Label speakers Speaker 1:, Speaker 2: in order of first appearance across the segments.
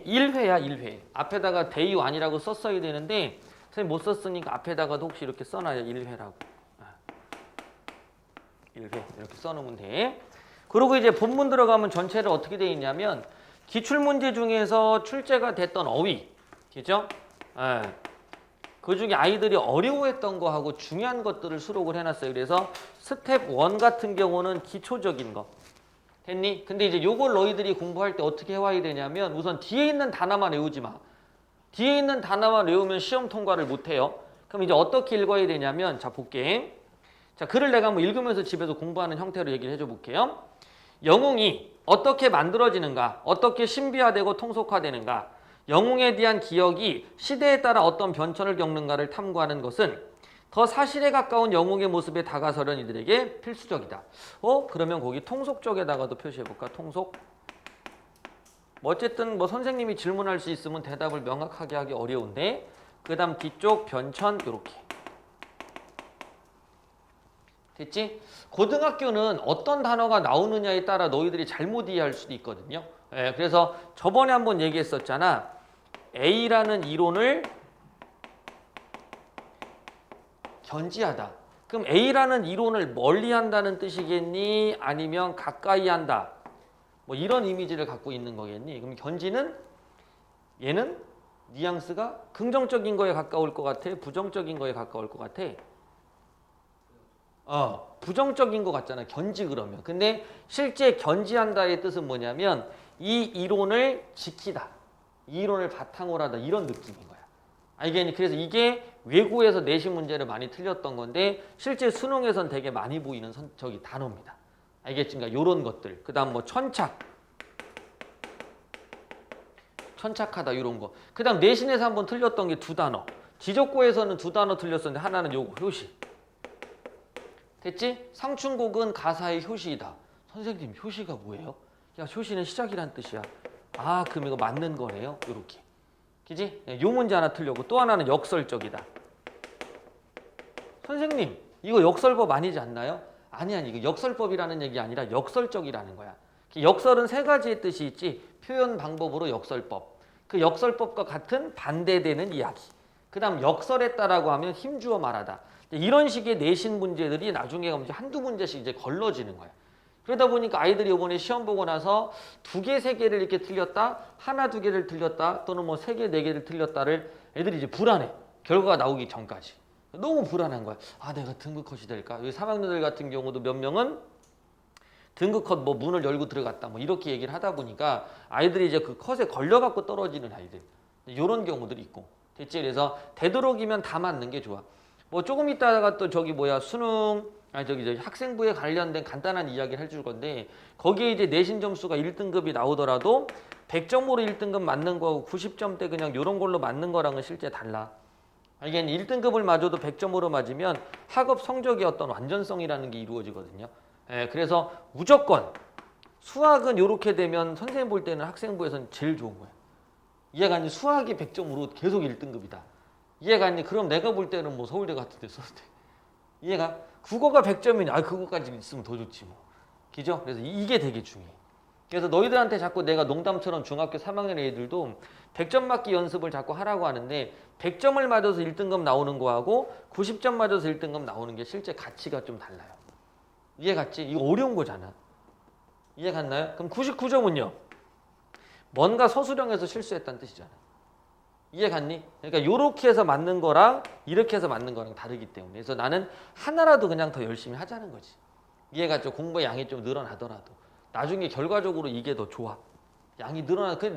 Speaker 1: 1회야 1회. 앞에다가 day 1이라고 썼어야 되는데 선생님 못 썼으니까 앞에다가도 혹시 이렇게 써놔요. 1회라고. 1회 이렇게 써놓으면 돼. 그리고 이제 본문 들어가면 전체를 어떻게 되어 있냐면 기출문제 중에서 출제가 됐던 어휘. 그죠? 그 중에 아이들이 어려워했던 거하고 중요한 것들을 수록을 해놨어요. 그래서 스텝 1 같은 경우는 기초적인 거. 됐니? 근데 이제 요걸 너희들이 공부할 때 어떻게 해와야 되냐면 우선 뒤에 있는 단어만 외우지 마. 뒤에 있는 단어만 외우면 시험 통과를 못해요. 그럼 이제 어떻게 읽어야 되냐면 자 볼게. 자 글을 내가 한번 읽으면서 집에서 공부하는 형태로 얘기를 해줘 볼게요. 영웅이 어떻게 만들어지는가? 어떻게 신비화되고 통속화되는가? 영웅에 대한 기억이 시대에 따라 어떤 변천을 겪는가를 탐구하는 것은 더 사실에 가까운 영웅의 모습에 다가서려는 이들에게 필수적이다. 그러면 거기 통속 쪽에다가도 표시해볼까? 통속. 뭐 어쨌든 뭐 선생님이 질문할 수 있으면 대답을 명확하게 하기 어려운데 그 다음 뒤쪽 변천 요렇게. 됐지? 고등학교는 어떤 단어가 나오느냐에 따라 너희들이 잘못 이해할 수도 있거든요. 그래서 저번에 한번 얘기했었잖아. A라는 이론을 견지하다. 그럼 A라는 이론을 멀리 한다는 뜻이겠니? 아니면 가까이 한다. 뭐 이런 이미지를 갖고 있는 거겠니? 그럼 견지는 얘는 뉘앙스가 긍정적인 거에 가까울 것 같아? 부정적인 거에 가까울 것 같아? 부정적인 것 같잖아. 견지 그러면. 근데 실제 견지한다의 뜻은 뭐냐면 이 이론을 지키다. 이 이론을 바탕으로 하다. 이런 느낌인 거야. 알겠니? 그래서 이게 외고에서 내신 문제를 많이 틀렸던 건데 실제 수능에선 되게 많이 보이는 저기 단어입니다. 알겠지? 그러니까 이런 것들. 그 다음 뭐 천착하다 이런 거. 그 다음 내신에서 한번 틀렸던 게 두 단어. 지적고에서는 두 단어 틀렸었는데 하나는 요거 효시. 됐지? 상충곡은 가사의 효시이다. 선생님 효시가 뭐예요? 야 효시는 시작이란 뜻이야. 아 그럼 이거 맞는 거네요. 요렇게. 그지? 요 문제 하나 틀려고 또 하나는 역설적이다. 선생님 이거 역설법 아니지 않나요? 아니 이거 역설법이라는 얘기 아니라 역설적이라는 거야. 역설은 세 가지의 뜻이 있지. 표현 방법으로 역설법. 그 역설법과 같은 반대되는 이야기. 그 다음 역설했다라고 하면 힘주어 말하다. 이런 식의 내신 문제들이 나중에 가면 한두 문제씩 이제 걸러지는 거야. 그러다 보니까 아이들이 이번에 시험 보고 나서 2개, 3개를 이렇게 틀렸다, 하나, 2개를 틀렸다, 또는 뭐 3개, 4개를 틀렸다를 애들이 이제 불안해. 결과가 나오기 전까지. 너무 불안한 거야. 아, 내가 등급컷이 될까? 여기 3학년들 같은 경우도 몇 명은 등급컷 뭐 문을 열고 들어갔다. 뭐 이렇게 얘기를 하다 보니까 아이들이 이제 그 컷에 걸려갖고 떨어지는 아이들. 이런 경우들이 있고. 됐지? 그래서 되도록이면 다 맞는 게 좋아. 뭐 조금 있다가 또 저기 수능 저기 학생부에 관련된 간단한 이야기를 해줄 건데 거기에 이제 내신 점수가 1등급이 나오더라도 100점으로 1등급 맞는 거하고 90점대 그냥 이런 걸로 맞는 거랑은 실제 달라. 알겠니? 1등급을 맞아도 100점으로 맞으면 학업 성적의 어떤 완전성이라는 게 이루어지거든요. 그래서 무조건 수학은 이렇게 되면 선생님 볼 때는 학생부에서는 제일 좋은 거예요. 이해가 안 돼? 수학이 100점으로 계속 1등급이다. 이해가 안 돼? 그럼 내가 볼 때는 뭐 서울대 같은 데 써도 돼. 이해가? 국어가 100점이냐? 그거까지 있으면 더 좋지 뭐. 그죠? 그래서 이게 되게 중요해. 그래서 너희들한테 자꾸 내가 농담처럼 중학교 3학년 애들도 100점 맞기 연습을 자꾸 하라고 하는데 100점을 맞아서 1등급 나오는 거하고 90점 맞아서 1등급 나오는 게 실제 가치가 좀 달라요. 이해 갔지? 이거 어려운 거잖아. 이해 갔나요? 그럼 99점은요? 뭔가 서술형에서 실수했다는 뜻이잖아. 이해 갔니? 그러니까 이렇게 해서 맞는 거랑 이렇게 해서 맞는 거랑 다르기 때문에 그래서 나는 하나라도 그냥 더 열심히 하자는 거지. 이해 갔죠? 공부의 양이 좀 늘어나더라도 나중에 결과적으로 이게 더 좋아. 양이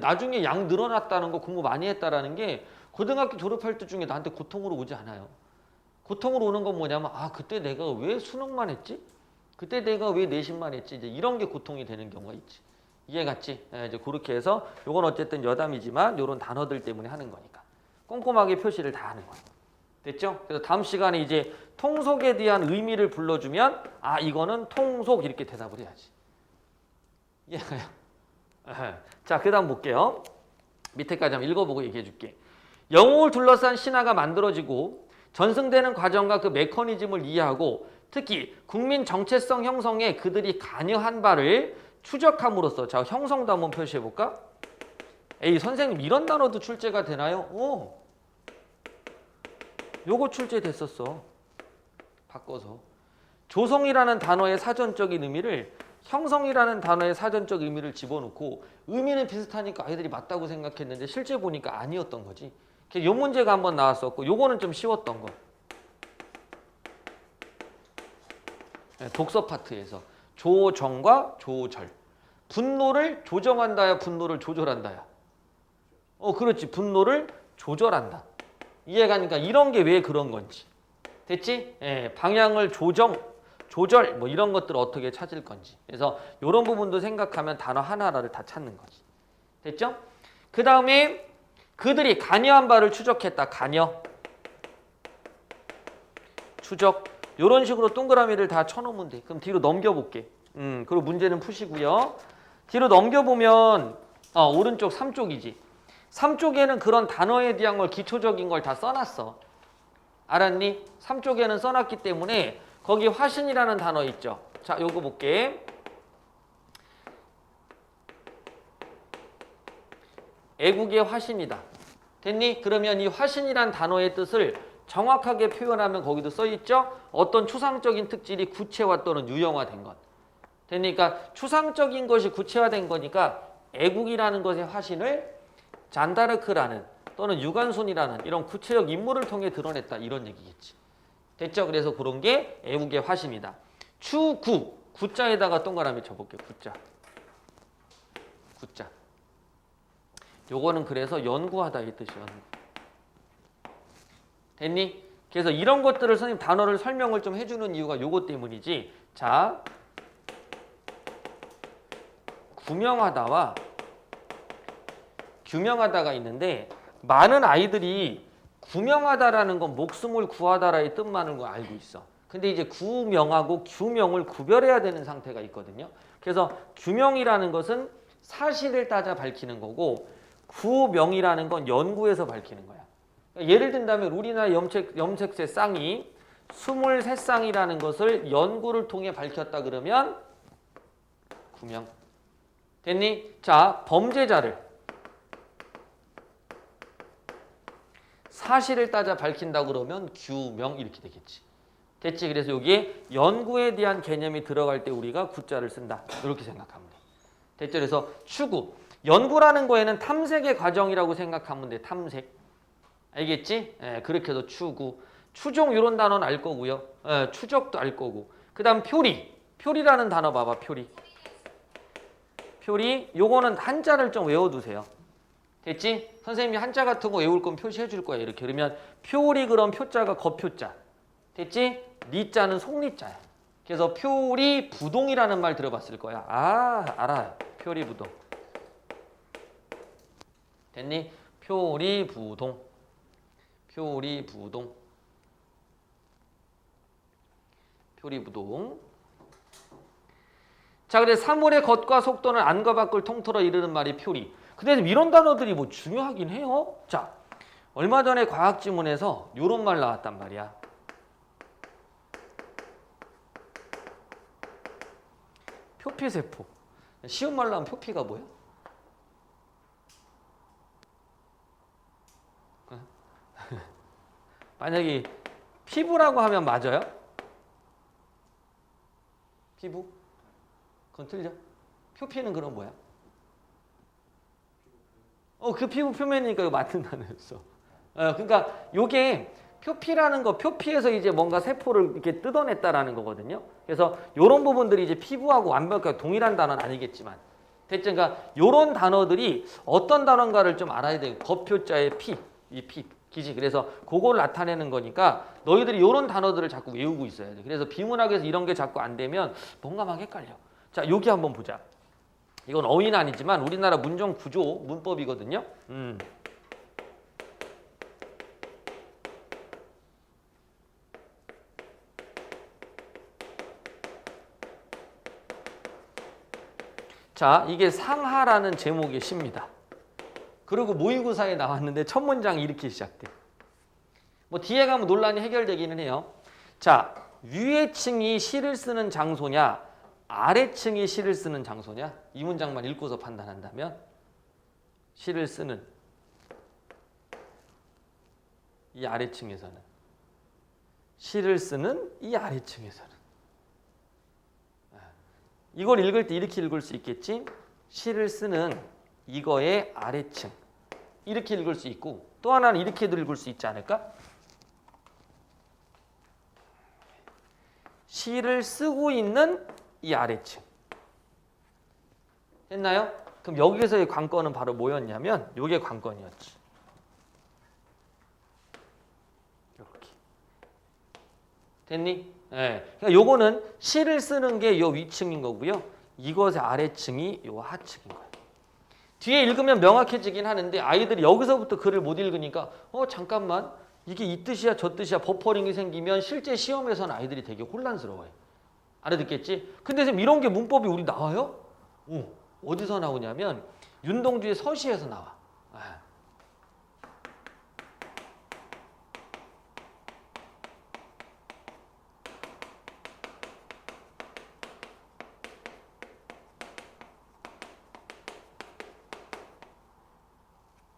Speaker 1: 나중에 양 늘어났다는 거 공부 많이 했다라는 게 고등학교 졸업할 때 중에 나한테 고통으로 오지 않아요. 고통으로 오는 건 뭐냐면 그때 내가 왜 수능만 했지? 그때 내가 왜 내신만 했지? 이제 이런 게 고통이 되는 경우가 있지. 이해 갔지? 이제 그렇게 해서 요건 어쨌든 여담이지만 요런 단어들 때문에 하는 거니까 꼼꼼하게 표시를 다 하는 거야. 됐죠? 그래서 다음 시간에 이제 통속에 대한 의미를 불러주면 이거는 통속 이렇게 대답을 해야지. 이해가요? 자, 그 다음 볼게요. 밑에까지 한번 읽어보고 얘기해 줄게. 영웅을 둘러싼 신화가 만들어지고 전승되는 과정과 그 메커니즘을 이해하고 특히 국민 정체성 형성에 그들이 관여한 바를 추적함으로써 자 형성도 한번 표시해 볼까? 에이 선생님 이런 단어도 출제가 되나요? 요거 출제됐었어. 바꿔서. 조성이라는 단어의 사전적인 의미를 형성이라는 단어의 사전적 의미를 집어넣고 의미는 비슷하니까 아이들이 맞다고 생각했는데 실제 보니까 아니었던 거지. 요 문제가 한번 나왔었고 요거는 좀 쉬웠던 거. 독서 파트에서 조정과 조절. 분노를 조정한다야 분노를 조절한다야. 그렇지. 분노를 조절한다. 이해가니까 이런 게 왜 그런 건지. 됐지? 방향을 조절 뭐 이런 것들을 어떻게 찾을 건지. 그래서 이런 부분도 생각하면 단어 하나하나를 다 찾는 거지. 됐죠? 그 다음에 그들이 관여한 바를 추적했다. 관여. 추적. 이런 식으로 동그라미를 다 쳐놓으면 돼. 그럼 뒤로 넘겨볼게. 그리고 문제는 푸시고요. 뒤로 넘겨보면 오른쪽 3쪽이지. 3쪽에는 그런 단어에 대한 걸 기초적인 걸 다 써놨어. 알았니? 3쪽에는 써놨기 때문에 거기 화신이라는 단어 있죠. 자, 요거 볼게. 애국의 화신이다. 됐니? 그러면 이 화신이란 단어의 뜻을 정확하게 표현하면 거기도 써있죠. 어떤 추상적인 특질이 구체화 또는 유형화된 것. 되니까 추상적인 것이 구체화된 거니까 애국이라는 것의 화신을 잔다르크라는 또는 유관순이라는 이런 구체적 인물을 통해 드러냈다. 이런 얘기겠지. 됐죠? 그래서 그런 게 애국의 화신이다. 추구. 구자에다가 동그라미 쳐볼게요. 구자. 요거는 그래서 연구하다 이 뜻이야. 됐니? 그래서 이런 것들을 선생님 단어를 설명을 좀 해주는 이유가 요거 때문이지. 자, 구명하다와 규명하다가 있는데 많은 아이들이 구명하다라는 건 목숨을 구하다라의 뜻만을 거 알고 있어. 근데 이제 구명하고 규명을 구별해야 되는 상태가 있거든요. 그래서 규명이라는 것은 사실을 따져 밝히는 거고 구명이라는 건 연구해서 밝히는 거야. 예를 든다면 우리나라 염색체 쌍이 23쌍이라는 것을 연구를 통해 밝혔다 그러면 구명. 됐니? 자, 범죄자를 사실을 따져 밝힌다 그러면 규명 이렇게 되겠지. 됐지? 그래서 여기에 연구에 대한 개념이 들어갈 때 우리가 구자를 쓴다. 이렇게 생각하면 돼. 됐죠? 그래서 추구. 연구라는 거에는 탐색의 과정이라고 생각하면 돼. 탐색. 알겠지? 그렇게 해서 추구. 추종 이런 단어는 알 거고요. 추적도 알 거고. 그 다음 표리. 표리라는 단어 봐봐. 표리. 요거는 한자를 좀 외워두세요. 됐지? 선생님이 한자 같은 거 외울 건 표시해 줄 거야. 이렇게. 그러면 표리 그럼 표자가 거표자. 됐지? 리자는 속리자야. 그래서 표리 부동이라는 말 들어봤을 거야. 알아요. 표리 부동. 됐니? 표리 부동. 자, 그래서 사물의 겉과 속도는 안과 밖을 통틀어 이르는 말이 표리. 근데 이런 단어들이 뭐 중요하긴 해요. 자, 얼마 전에 과학지문에서 이런 말 나왔단 말이야. 표피세포. 쉬운 말로 하면 표피가 뭐야? 만약에 피부라고 하면 맞아요? 피부? 그건 틀려. 표피는 그럼 뭐야? 그 피부 표면이니까 이거 맞는 단어였어. 그러니까 요게 표피라는 거, 표피에서 이제 뭔가 세포를 이렇게 뜯어냈다라는 거거든요. 그래서 요런 부분들이 이제 피부하고 완벽하게 동일한 단어는 아니겠지만, 됐죠? 그러니까 요런 단어들이 어떤 단어인가를 좀 알아야 돼요. 거표자의 피, 이 피, 기지. 그래서 그걸 나타내는 거니까 너희들이 요런 단어들을 자꾸 외우고 있어야 돼. 그래서 비문학에서 이런 게 자꾸 안 되면 뭔가 막 헷갈려. 자, 여기 한번 보자. 이건 어휘는 아니지만 우리나라 문정 구조 문법이거든요. 자, 이게 상하라는 제목의 시입니다. 그리고 모의고사에 나왔는데 첫 문장이 이렇게 시작돼. 뭐 뒤에 가면 논란이 해결되기는 해요. 자, 위의 층이 시를 쓰는 장소냐, 아래층이 시를 쓰는 장소냐? 이 문장만 읽고서 판단한다면 시를 쓰는 이 아래층에서는 시를 쓰는 이 아래층에서는 이걸 읽을 때 이렇게 읽을 수 있겠지? 시를 쓰는 이거의 아래층 이렇게 읽을 수 있고 또 하나는 이렇게도 읽을 수 있지 않을까? 시를 쓰고 있는 이 아래층 됐나요? 그럼 여기서의 관건은 바로 뭐였냐면 요게 관건이었지. 이렇게 됐니? 예. 그러니까 요거는 시를 쓰는 게 요 위층인 거고요. 이것의 아래층이 요 하층인 거예요. 뒤에 읽으면 명확해지긴 하는데 아이들이 여기서부터 글을 못 읽으니까 잠깐만 이게 이 뜻이야 저 뜻이야 버퍼링이 생기면 실제 시험에서는 아이들이 되게 혼란스러워요. 알아듣겠지? 근데 선생님 이런 게 문법이 우리 나와요? 어디서 나오냐면 윤동주의 서시에서 나와.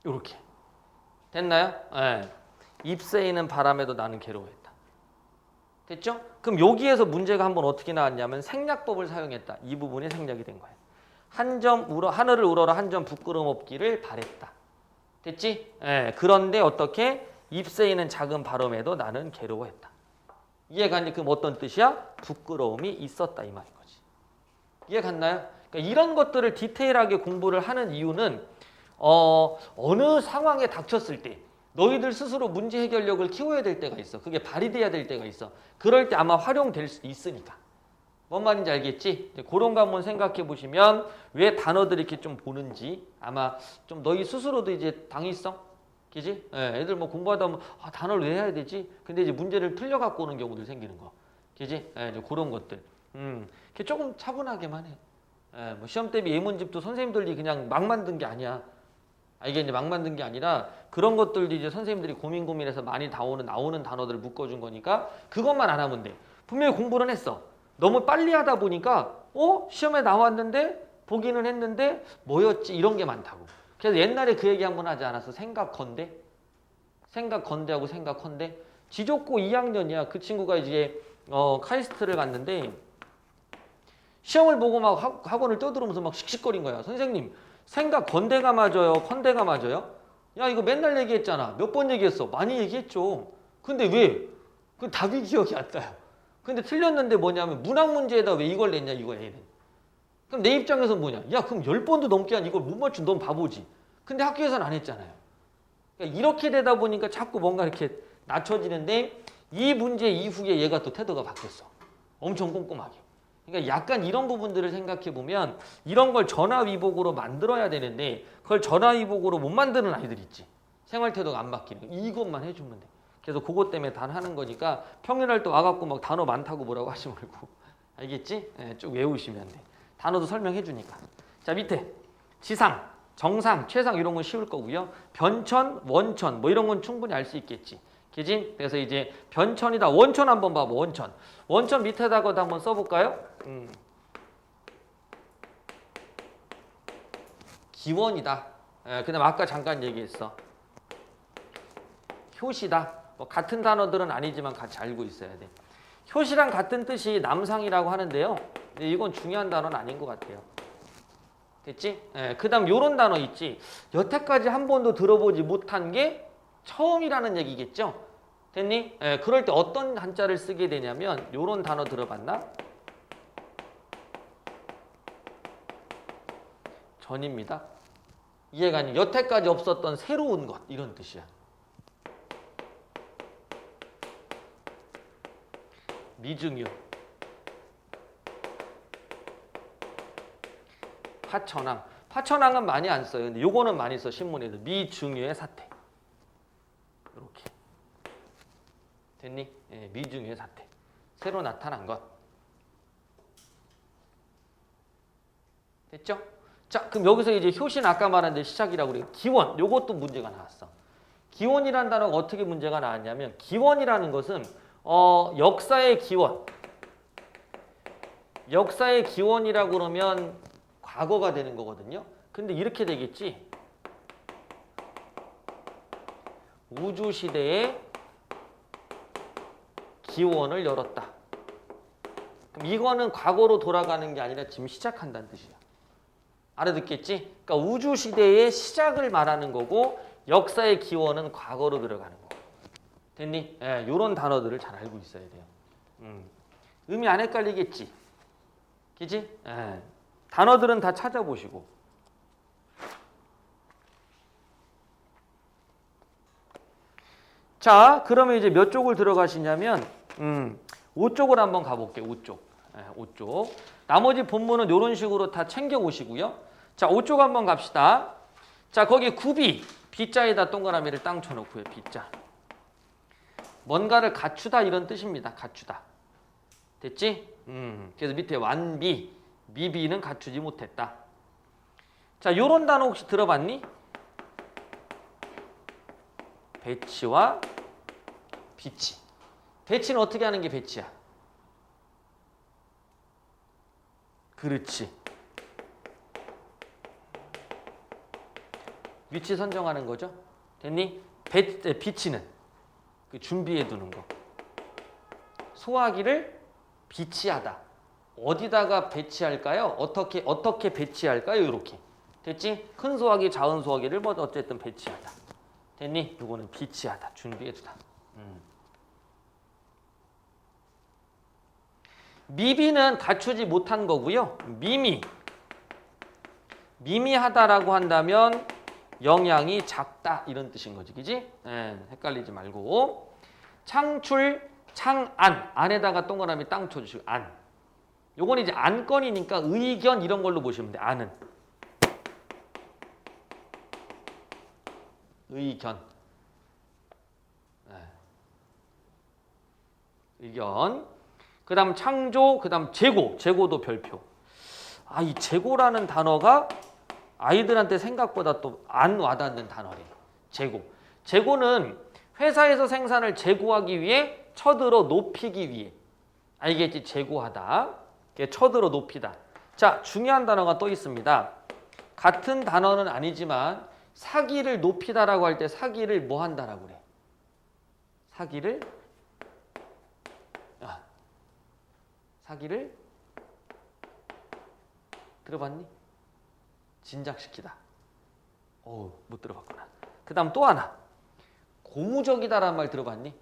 Speaker 1: 이렇게 됐나요? 네. 잎새이는 바람에도 나는 괴로워했다. 됐죠? 그럼 여기에서 문제가 한번 어떻게 나왔냐면 생략법을 사용했다. 이 부분이 생략이 된 거예요. 한 점 울어 하늘을 우러러 한 점 부끄럼 없기를 바랬다. 됐지? 네. 그런데 어떻게 잎새이는 작은 바람에도 나는 괴로워했다. 이해가 안 돼? 그럼 어떤 뜻이야? 부끄러움이 있었다 이 말인 거지. 이해 갔나요? 그러니까 이런 것들을 디테일하게 공부를 하는 이유는 어느 상황에 닥쳤을 때 너희들 스스로 문제 해결력을 키워야 될 때가 있어. 그게 발휘돼야 될 때가 있어. 그럴 때 아마 활용될 수 있으니까. 뭔 말인지 알겠지? 그런 거 한번 생각해 보시면 왜 단어들이 이렇게 좀 보는지 아마 좀 너희 스스로도 이제 당위성? 그지? 애들 뭐 공부하다 보면 단어를 왜 해야 되지? 근데 이제 문제를 틀려 갖고 오는 경우들 생기는 거. 그지? 이제 그런 것들. 조금 차분하게만 해. 뭐 시험 대비 예문집도 선생님들이 그냥 막 만든 게 아니야. 이게 이제 막 만든 게 아니라 그런 것들도 이제 선생님들이 고민해서 많이 나오는 단어들을 묶어준 거니까 그것만 안 하면 돼. 분명히 공부는 했어. 너무 빨리 하다 보니까 시험에 나왔는데 보기는 했는데 뭐였지 이런 게 많다고. 그래서 옛날에 그 얘기 한번 하지 않았어? 생각건대 하고 생각헌대. 지족고 2학년이야. 그 친구가 이제 카이스트를 갔는데 시험을 보고 막 학원을 떠들으면서 막 씩씩거린 거야. 선생님 생각 건대가 맞아요? 컨대가 맞아요? 야 이거 맨날 얘기했잖아. 몇 번 얘기했어? 많이 얘기했죠. 근데 왜? 그 답이 기억이 안 나요. 근데 틀렸는데 뭐냐면 문학 문제에다 왜 이걸 냈냐 이거야 얘는. 그럼 내 입장에서 뭐냐? 야 그럼 10번도 넘게 한 이걸 못 맞춘 넌 바보지. 근데 학교에서는 안 했잖아요. 그러니까 이렇게 되다 보니까 자꾸 뭔가 이렇게 낮춰지는데 이 문제 이후에 얘가 또 태도가 바뀌었어. 엄청 꼼꼼하게. 그러니까 약간 이런 부분들을 생각해 보면 이런 걸 전화위복으로 만들어야 되는데 그걸 전화위복으로 못 만드는 아이들 있지. 생활태도가 안 바뀌는 이것만 해주면 돼. 그래서 그것 때문에 단 하는 거니까 평일날 또 와갖고 막 단어 많다고 뭐라고 하지 말고 알겠지? 쭉 외우시면 돼. 단어도 설명해 주니까. 자 밑에 지상, 정상, 최상 이런 건 쉬울 거고요. 변천, 원천 뭐 이런 건 충분히 알 수 있겠지. 그지? 그래서 이제 변천이다. 원천 한번 봐봐. 원천 밑에다가도 한번 써볼까요? 기원이다. 그다음 아까 잠깐 얘기했어. 효시다. 뭐 같은 단어들은 아니지만 같이 알고 있어야 돼. 효시랑 같은 뜻이 남상이라고 하는데요. 근데 이건 중요한 단어는 아닌 것 같아요. 됐지? 그다음 요런 단어 있지. 여태까지 한 번도 들어보지 못한 게 처음이라는 얘기겠죠? 됐니? 그럴 때 어떤 한자를 쓰게 되냐면 요런 단어 들어봤나? 전입니다. 이해가 아니 여태까지 없었던 새로운 것 이런 뜻이야. 미증유, 파천왕. 파천왕은 많이 안 써요. 근데 요거는 많이 써 신문에도. 미증유의 사태. 이렇게 됐니? 미증유의 사태. 새로 나타난 것. 됐죠? 자, 그럼 여기서 이제 효신 아까 말한 데 시작이라고 그래요. 기원. 요것도 문제가 나왔어. 기원이라는 단어가 어떻게 문제가 나왔냐면 기원이라는 것은 역사의 기원. 역사의 기원이라고 그러면 과거가 되는 거거든요. 근데 이렇게 되겠지. 우주 시대의 기원을 열었다. 그럼 이거는 과거로 돌아가는 게 아니라 지금 시작한다는 뜻이야. 알아듣겠지? 그러니까 우주 시대의 시작을 말하는 거고 역사의 기원은 과거로 들어가는 거. 됐니? 예, 요런 단어들을 잘 알고 있어야 돼요. 의미 안 헷갈리겠지? 그지? 예. 단어들은 다 찾아보시고. 자, 그러면 이제 몇 쪽을 들어가시냐면 5쪽을 한번 가볼게요. 5쪽. 예, 5쪽. 나머지 본문은 이런 식으로 다 챙겨 오시고요. 자, 5쪽 한번 갑시다. 자, 거기 구비. B자에다 동그라미를 땅 쳐놓고요. B자. 뭔가를 갖추다 이런 뜻입니다. 갖추다. 됐지? 그래서 밑에 완비, 미비는 갖추지 못했다. 자, 요런 단어 혹시 들어봤니? 배치와 비치. 배치는 어떻게 하는 게 배치야? 그렇지. 위치 선정하는 거죠. 됐니? 비치는 그 준비해 두는 거. 소화기를 비치하다. 어디다가 배치할까요? 어떻게 배치할까요? 이렇게. 됐지? 큰 소화기, 작은 소화기를 뭐 어쨌든 배치하다. 됐니? 이거는 비치하다. 준비해 두다. 미비는 갖추지 못한 거고요. 미미하다라고 한다면 영향이 작다 이런 뜻인 거지, 그지? 헷갈리지 말고. 창출, 창안 안에다가 동그라미 땅 쳐주시고 안. 요건 이제 안건이니까 의견 이런 걸로 보시면 돼. 안은 의견, 의견. 그다음 창조, 그다음 재고, 재고도 별표. 아, 이 재고라는 단어가 아이들한테 생각보다 또 안 와닿는 단어래. 재고. 재고는 회사에서 생산을 재고하기 위해 쳐들어 높이기 위해. 알겠지? 재고하다. 쳐들어 높이다. 자, 중요한 단어가 또 있습니다. 같은 단어는 아니지만 사기를 높이다라고 할 때 사기를 뭐 한다라고 그래? 사기를 들어봤니? 진작시키다. 못 들어봤구나. 그 다음 또 하나. 고무적이다라는 말 들어봤니?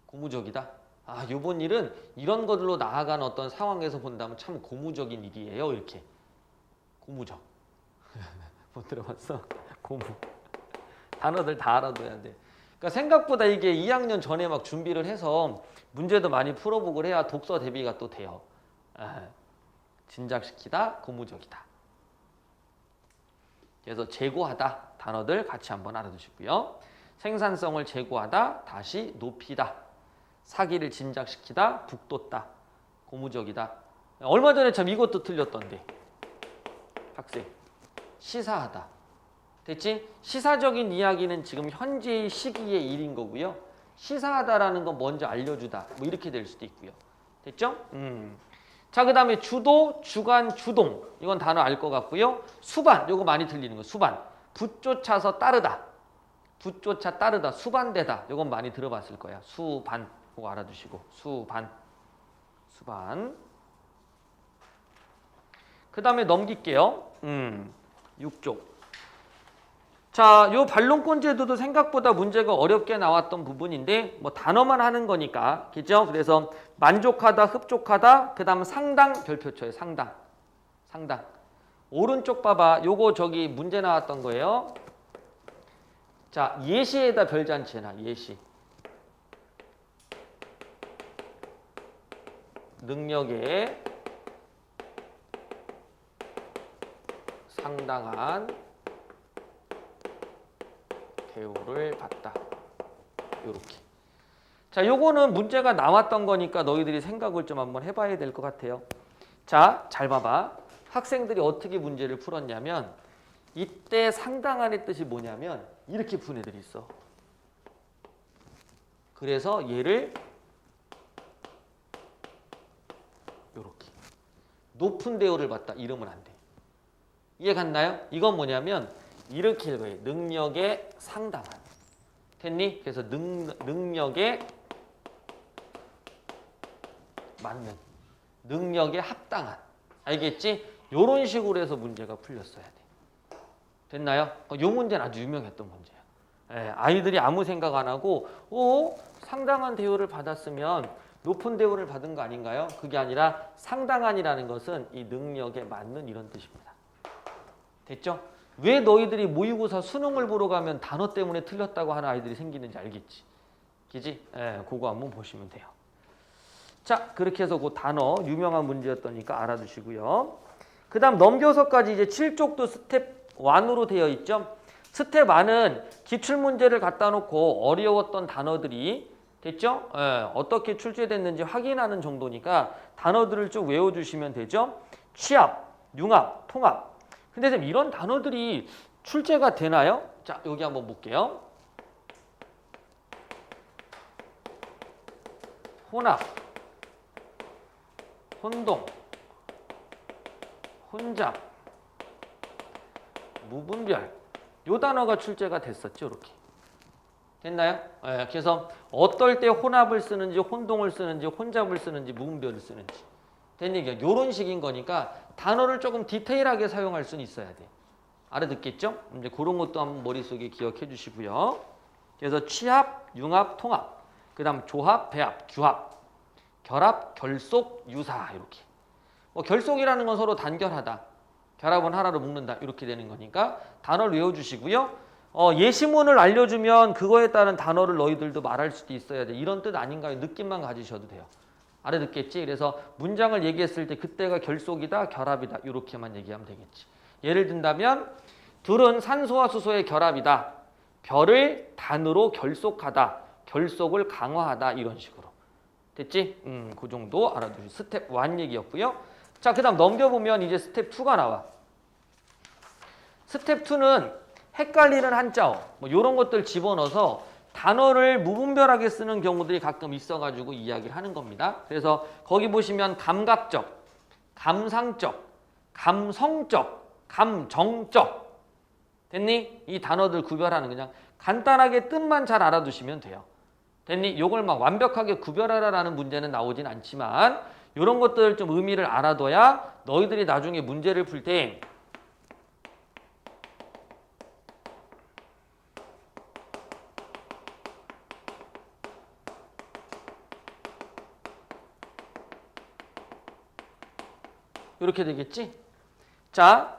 Speaker 1: 고무적이다. 아, 요번 일은 이런 것들로 나아가는 어떤 상황에서 본다면 참 고무적인 일이에요. 이렇게. 고무적. 못 들어봤어? 고무. 단어들 다 알아둬야 돼. 그러니까 생각보다 이게 2학년 전에 막 준비를 해서 문제도 많이 풀어보고 해야 독서 대비가 또 돼요. 진작시키다, 고무적이다. 그래서 재고하다 단어들 같이 한번 알아두시고요. 생산성을 제고하다, 다시 높이다. 사기를 진작시키다, 북돋다. 고무적이다. 얼마 전에 참 이것도 틀렸던데. 학생. 시사하다. 됐지? 시사적인 이야기는 지금 현재의 시기의 일인 거고요. 시사하다라는 건 먼저 알려주다. 뭐 이렇게 될 수도 있고요. 됐죠? 자, 그 다음에 주도, 주간, 주동. 이건 단어 알 것 같고요. 수반. 요거 많이 들리는 거. 수반. 붙쫓아서 따르다. 붙쫓아 따르다. 수반되다. 요건 많이 들어봤을 거야. 수반. 그거 알아두시고. 수반. 수반. 그 다음에 넘길게요. 6쪽. 자, 요 반론권 제도도 생각보다 문제가 어렵게 나왔던 부분인데 뭐 단어만 하는 거니까. 그죠? 그래서 만족하다, 흡족하다, 그다음 상당 별표 쳐요. 상당. 상당. 오른쪽 봐봐. 요거 저기 문제 나왔던 거예요. 자, 예시에다 별잔치 해놔. 예시. 능력에 상당한 대우를 받다. 요렇게. 자, 요거는 문제가 나왔던 거니까 너희들이 생각을 좀 한번 해봐야 될 것 같아요. 자, 잘 봐봐. 학생들이 어떻게 문제를 풀었냐면 이때 상당한의 뜻이 뭐냐면 이렇게 푼 애들이 있어. 그래서 얘를 요렇게 높은 대우를 받다. 이러면 안 돼. 이해 갔나요? 이건 뭐냐면 이렇게 읽어요. 능력에 상당한. 됐니? 그래서 능력에 맞는, 능력에 합당한. 알겠지? 요런 식으로 해서 문제가 풀렸어야 돼. 됐나요? 요 문제는 아주 유명했던 문제야. 예, 아이들이 아무 생각 안 하고 상당한 대우를 받았으면 높은 대우를 받은 거 아닌가요? 그게 아니라 상당한이라는 것은 이 능력에 맞는 이런 뜻입니다. 됐죠? 왜 너희들이 모의고사 수능을 보러 가면 단어 때문에 틀렸다고 하는 아이들이 생기는지 알겠지? 그지? 예, 그거 한번 보시면 돼요. 자, 그렇게 해서 그 단어 유명한 문제였다니까 알아두시고요. 그 다음 넘겨서까지 이제 7쪽도 스텝 1으로 되어 있죠. 스텝 1은 기출문제를 갖다 놓고 어려웠던 단어들이 됐죠? 예, 어떻게 출제됐는지 확인하는 정도니까 단어들을 쭉 외워주시면 되죠. 취합, 융합, 통합. 근데 선생님 이런 단어들이 출제가 되나요? 자, 여기 한번 볼게요. 혼합, 혼동, 혼잡, 무분별. 요 단어가 출제가 됐었죠, 이렇게. 됐나요? 예, 그래서 어떨 때 혼합을 쓰는지, 혼동을 쓰는지, 혼잡을 쓰는지, 무분별을 쓰는지. 된 얘기야. 요런 식인 거니까 단어를 조금 디테일하게 사용할 수는 있어야 돼. 알아듣겠죠? 이제 그런 것도 한번 머릿속에 기억해 주시고요. 그래서 취합, 융합, 통합, 그 다음 조합, 배합, 규합, 결합, 결속, 유사 이렇게. 결속이라는 건 서로 단결하다. 결합은 하나로 묶는다. 이렇게 되는 거니까 단어를 외워주시고요. 예시문을 알려주면 그거에 따른 단어를 너희들도 말할 수도 있어야 돼. 이런 뜻 아닌가요? 느낌만 가지셔도 돼요. 알아듣겠지? 그래서 문장을 얘기했을 때 그때가 결속이다, 결합이다. 이렇게만 얘기하면 되겠지. 예를 든다면 둘은 산소와 수소의 결합이다. 별을 단으로 결속하다. 결속을 강화하다. 이런 식으로. 됐지? 그 정도 알아두시고 스텝 1 얘기였고요. 자, 그 다음 넘겨보면 이제 스텝 2가 나와. 스텝 2는 헷갈리는 한자어 뭐 이런 것들 집어넣어서 단어를 무분별하게 쓰는 경우들이 가끔 있어가지고 이야기를 하는 겁니다. 그래서 거기 보시면 감각적, 감상적, 감성적, 감정적. 됐니? 이 단어들 구별하는 그냥 간단하게 뜻만 잘 알아두시면 돼요. 됐니? 요걸 막 완벽하게 구별하라라는 문제는 나오진 않지만 이런 것들 좀 의미를 알아둬야 너희들이 나중에 문제를 풀 때 이렇게 되겠지? 자,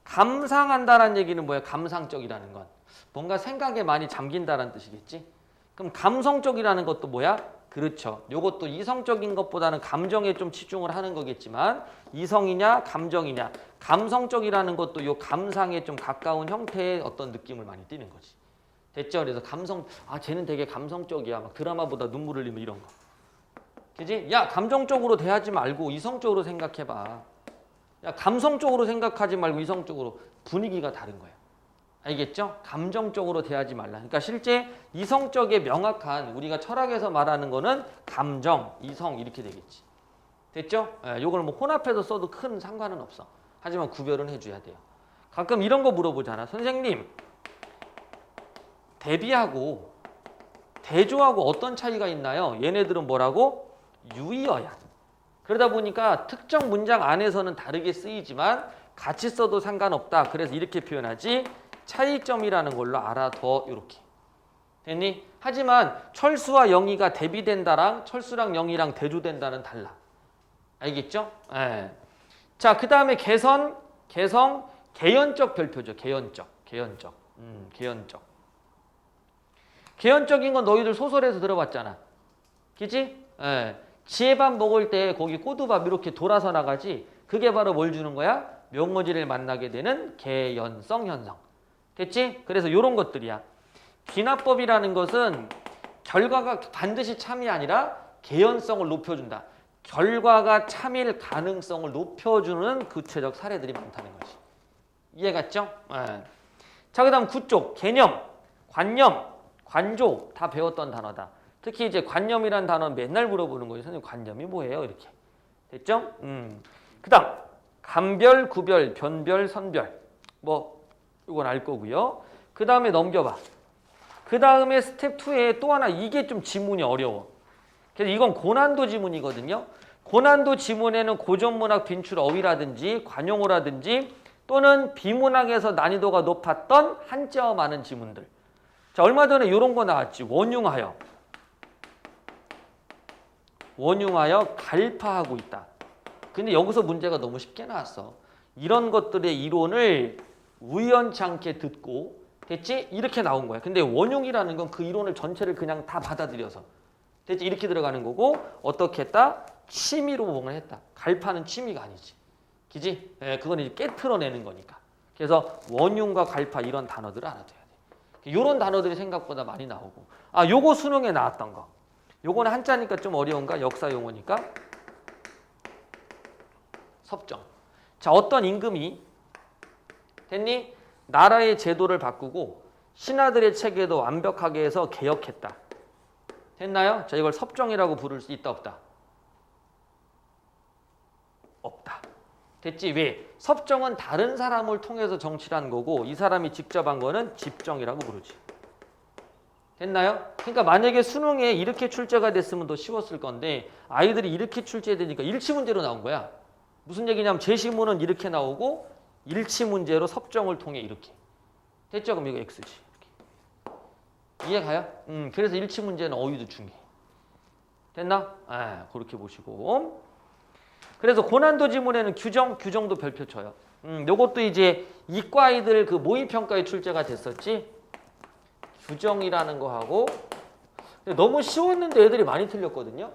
Speaker 1: 감상한다는 얘기는 뭐야? 감상적이라는 건. 뭔가 생각에 많이 잠긴다는 뜻이겠지? 그럼 감성적이라는 것도 뭐야? 그렇죠. 요것도 이성적인 것보다는 감정에 좀 치중을 하는 거겠지만 이성이냐 감정이냐 감성적이라는 것도 요 감상에 좀 가까운 형태의 어떤 느낌을 많이 띠는 거지. 됐죠? 그래서 쟤는 되게 감성적이야. 막 드라마보다 눈물 흘리면 이런 거. 그지? 야, 감정적으로 대하지 말고 이성적으로 생각해봐. 야, 감성적으로 생각하지 말고 이성적으로. 분위기가 다른 거야. 알겠죠? 감정적으로 대하지 말라. 그러니까 실제 이성적에 명확한 우리가 철학에서 말하는 거는 감정, 이성 이렇게 되겠지. 됐죠? 요걸 뭐 혼합해서 써도 큰 상관은 없어. 하지만 구별은 해줘야 돼요. 가끔 이런 거 물어보잖아. 선생님, 대비하고 대조하고 어떤 차이가 있나요? 얘네들은 뭐라고? 유의어야. 그러다 보니까 특정 문장 안에서는 다르게 쓰이지만 같이 써도 상관없다. 그래서 이렇게 표현하지. 차이점이라는 걸로 알아둬. 이렇게. 됐니? 하지만 철수와 영희가 대비된다랑 철수랑 영희랑 대조된다는 달라. 알겠죠? 예. 자, 그 다음에 개선, 개성, 개연적 별표죠. 개연적. 개연적. 개연적인 건 너희들 소설에서 들어봤잖아. 그치? 예. 지혜밥 먹을 때 거기 꼬두밥 이렇게 돌아서 나가지. 그게 바로 뭘 주는 거야? 명어지를 만나게 되는 개연성 현상. 됐지? 그래서 이런 것들이야. 귀납법이라는 것은 결과가 반드시 참이 아니라 개연성을 높여준다. 결과가 참일 가능성을 높여주는 구체적 사례들이 많다는 거지. 이해 갔죠? 네. 자, 그 다음 9쪽 개념, 관념, 관조 다 배웠던 단어다. 특히 이제 관념이란 단어는 맨날 물어보는 거예요. 선생님 관념이 뭐예요? 이렇게. 됐죠? 그 다음 감별, 구별, 변별, 선별. 뭐 이건 알 거고요. 그 다음에 넘겨봐. 그 다음에 스텝 2에 또 하나 이게 좀 지문이 어려워. 그래서 이건 고난도 지문이거든요. 고난도 지문에는 고전문학 빈출 어휘라든지 관용어라든지 또는 비문학에서 난이도가 높았던 한자어 많은 지문들. 자, 얼마 전에 이런 거 나왔지. 원융하여. 원융하여 갈파하고 있다. 근데 여기서 문제가 너무 쉽게 나왔어. 이런 것들의 이론을 우연치 않게 듣고 됐지? 이렇게 나온 거야. 근데 원융이라는 건 그 이론을 전체를 그냥 다 받아들여서 됐지? 이렇게 들어가는 거고 어떻게 했다? 취미로 봉을 했다. 갈파는 취미가 아니지. 그지? 예, 그건 이제 깨트려내는 거니까. 그래서 원융과 갈파 이런 단어들을 알아둬야 돼. 이런 단어들이 생각보다 많이 나오고. 아, 요거 수능에 나왔던 거. 요거는 한자니까 좀 어려운가? 역사 용어니까. 섭정. 자, 어떤 임금이 됐니? 나라의 제도를 바꾸고 신하들의 체계도 완벽하게 해서 개혁했다. 됐나요? 자, 이걸 섭정이라고 부를 수 있다, 없다? 없다. 됐지? 왜? 섭정은 다른 사람을 통해서 정치를 한 거고 이 사람이 직접 한 거는 집정이라고 부르지. 됐나요? 그러니까 만약에 수능에 이렇게 출제가 됐으면 더 쉬웠을 건데 아이들이 이렇게 출제되니까 일치 문제로 나온 거야. 무슨 얘기냐면 제시문은 이렇게 나오고 일치 문제로 섭정을 통해 이렇게. 됐죠? 그럼 이거 X지. 이렇게. 이해가요? 그래서 일치 문제는 어휘도 중요해. 됐나? 아, 그렇게 보시고. 그래서 고난도 지문에는 규정도 별표 쳐요. 요것도 이제 이과 아이들 그 모의평가에 출제가 됐었지. 규정이라는 거 하고 너무 쉬웠는데 애들이 많이 틀렸거든요.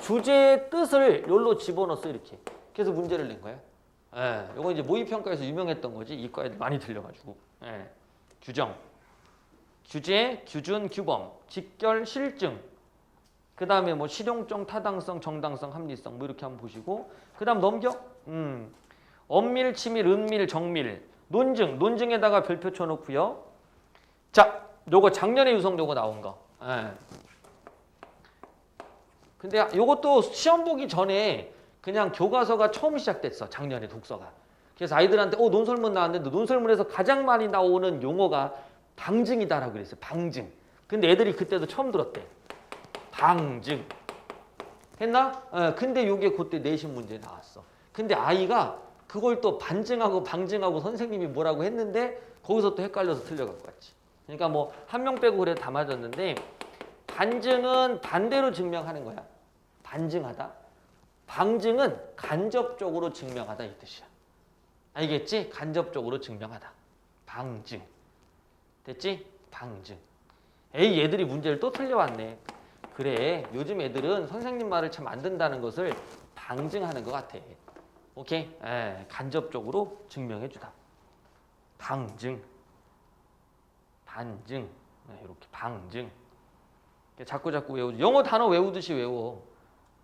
Speaker 1: 주제의 뜻을 여기로 집어넣었어 이렇게. 그래서 문제를 낸 거야. 예, 요거 이제 모의평가에서 유명했던 거지. 이과 애들 많이 틀려가지고. 예, 규정, 규제, 규준, 규범, 직결, 실증. 그 다음에 뭐 실용성, 타당성, 정당성, 합리성 뭐 이렇게 한번 보시고 그 다음 넘겨. 엄밀, 치밀, 은밀, 정밀, 논증, 논증에다가 별표 쳐놓고요. 자, 요거 작년에 유성 요거 나온 거. 예. 근데 요것도 시험 보기 전에 그냥 교과서가 처음 시작됐어. 작년에 독서가. 그래서 아이들한테 논설문 나왔는데 논설문에서 가장 많이 나오는 용어가 방증이다라고 그랬어요. 방증. 근데 애들이 그때도 처음 들었대. 방증. 했나? 근데 요게 그때 내신 문제 나왔어. 근데 아이가 그걸 또 반증하고 방증하고 선생님이 뭐라고 했는데 거기서 또 헷갈려서 틀려갖고 왔지. 그러니까 뭐 한 명 빼고 그래도 다 맞았는데 반증은 반대로 증명하는 거야. 반증하다. 방증은 간접적으로 증명하다 이 뜻이야. 알겠지? 간접적으로 증명하다. 방증. 됐지? 방증. 에이, 얘들이 문제를 또 틀려왔네. 그래, 요즘 애들은 선생님 말을 참 안 듣는다는 것을 방증하는 것 같아. 오케이? 간접적으로 증명해주다. 방증. 반증. 이렇게 방증. 자꾸 외우지. 영어 단어 외우듯이 외워.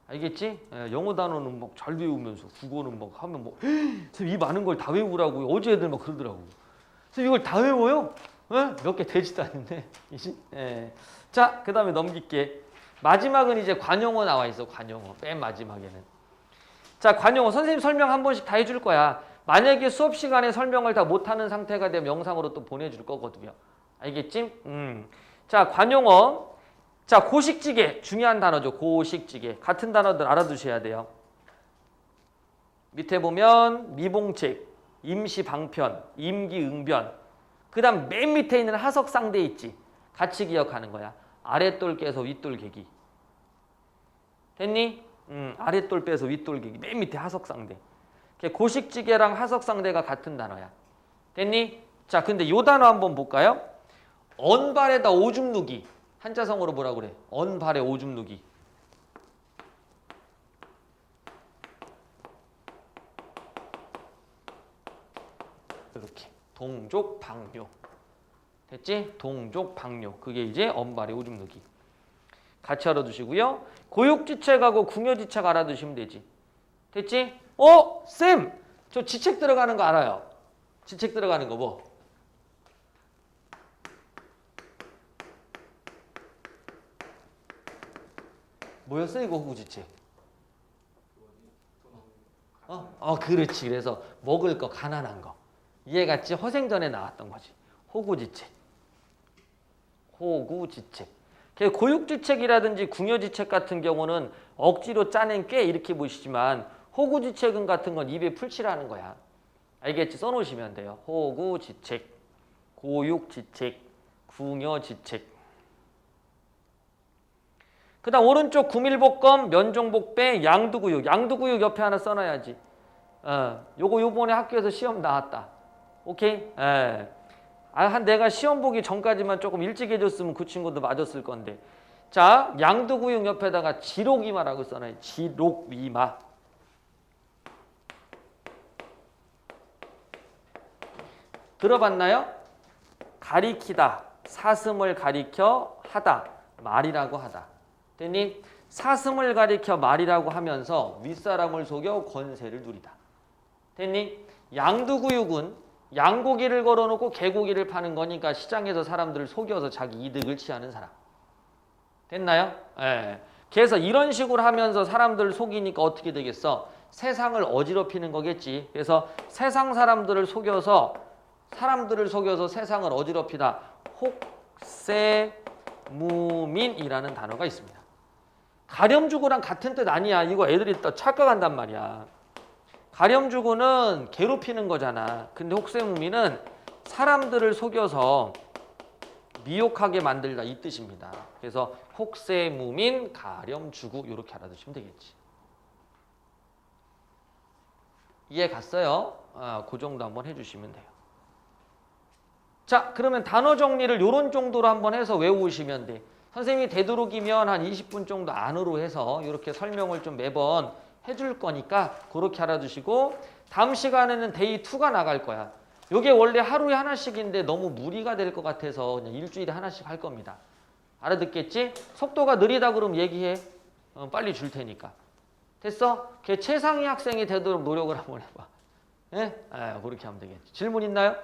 Speaker 1: 알겠지? 영어 단어는 막 잘 외우면서 국어는 막 하면 뭐 선생님 이 많은 걸 다 외우라고요. 어제 애들 막 그러더라고. 선생님 이걸 다 외워요? 몇 개 되지도 않는데. 자, 그 다음에 넘길게. 마지막은 이제 관용어 나와 있어. 관용어. 맨 마지막에는. 자, 관용어. 선생님 설명 한 번씩 다 해줄 거야. 만약에 수업 시간에 설명을 다 못하는 상태가 되면 영상으로 또 보내줄 거거든요. 알겠지? 자, 관용어. 자, 고식지계. 중요한 단어죠. 고식지계. 같은 단어들 알아두셔야 돼요. 밑에 보면 미봉책, 임시방편, 임기응변. 그 다음 맨 밑에 있는 하석상대 있지. 같이 기억하는 거야. 아랫돌 깨서 윗돌 개기. 됐니? 아랫돌 빼서 윗돌 개기. 맨 밑에 하석상대. 고식지계랑 하석상대가 같은 단어야. 됐니? 자, 근데 요 단어 한번 볼까요? 언발에다 오줌 누기. 한자성어로 뭐라고 그래? 언발에 오줌 누기. 이렇게. 동족, 방뇨. 됐지? 동족, 방뇨. 그게 이제 언발에 오줌 누기. 같이 알아두시고요. 고육지책하고 궁여지책 알아두시면 되지. 됐지? 쌤! 저 지책 들어가는 거 알아요. 지책 들어가는 거 뭐? 뭐였어 이거 호구지책? 그렇지. 그래서 먹을 거 가난한 거. 이해갔지? 허생전에 나왔던 거지. 호구지책. 호구지책. 고육지책이라든지 궁여지책 같은 경우는 억지로 짜낸 꽤 이렇게 보시지만 호구지책은 같은 건 입에 풀칠하는 거야. 알겠지? 써놓으시면 돼요. 호구지책, 고육지책, 궁여지책. 그 다음 오른쪽 구밀복검, 면종복배, 양두구육. 양두구육 옆에 하나 써놔야지. 요거 요번에 학교에서 시험 나왔다. 오케이? 예. 내가 시험 보기 전까지만 조금 일찍 해줬으면 그 친구도 맞았을 건데. 자, 양두구육 옆에다가 지록이마라고 써놔요. 지록이마. 들어봤나요? 가리키다, 사슴을 가리켜 하다, 말이라고 하다. 됐니? 사슴을 가리켜 말이라고 하면서 윗사람을 속여 권세를 누리다. 됐니? 양두구육은 양고기를 걸어놓고 개고기를 파는 거니까 시장에서 사람들을 속여서 자기 이득을 취하는 사람. 됐나요? 예. 그래서 이런 식으로 하면서 사람들을 속이니까 어떻게 되겠어? 세상을 어지럽히는 거겠지. 그래서 세상 사람들을 속여서 세상을 어지럽히다. 혹세무민이라는 단어가 있습니다. 가렴주구랑 같은 뜻 아니야. 이거 애들이 또 착각한단 말이야. 가렴주구는 괴롭히는 거잖아. 근데 혹세무민은 사람들을 속여서 미혹하게 만들다 이 뜻입니다. 그래서 혹세무민, 가렴주구 이렇게 알아두시면 되겠지. 이해 갔어요? 그 정도 한번 해주시면 돼요. 자, 그러면 단어 정리를 이런 정도로 한번 해서 외우시면 돼. 선생님이 되도록이면 한 20분 정도 안으로 해서 이렇게 설명을 좀 매번 해줄 거니까 그렇게 알아두시고 다음 시간에는 데이 2가 나갈 거야. 이게 원래 하루에 하나씩인데 너무 무리가 될 것 같아서 그냥 일주일에 하나씩 할 겁니다. 알아듣겠지? 속도가 느리다 그러면 얘기해. 빨리 줄 테니까. 됐어? 걔 최상위 학생이 되도록 노력을 한번 해봐. 예? 그렇게 하면 되겠지. 질문 있나요?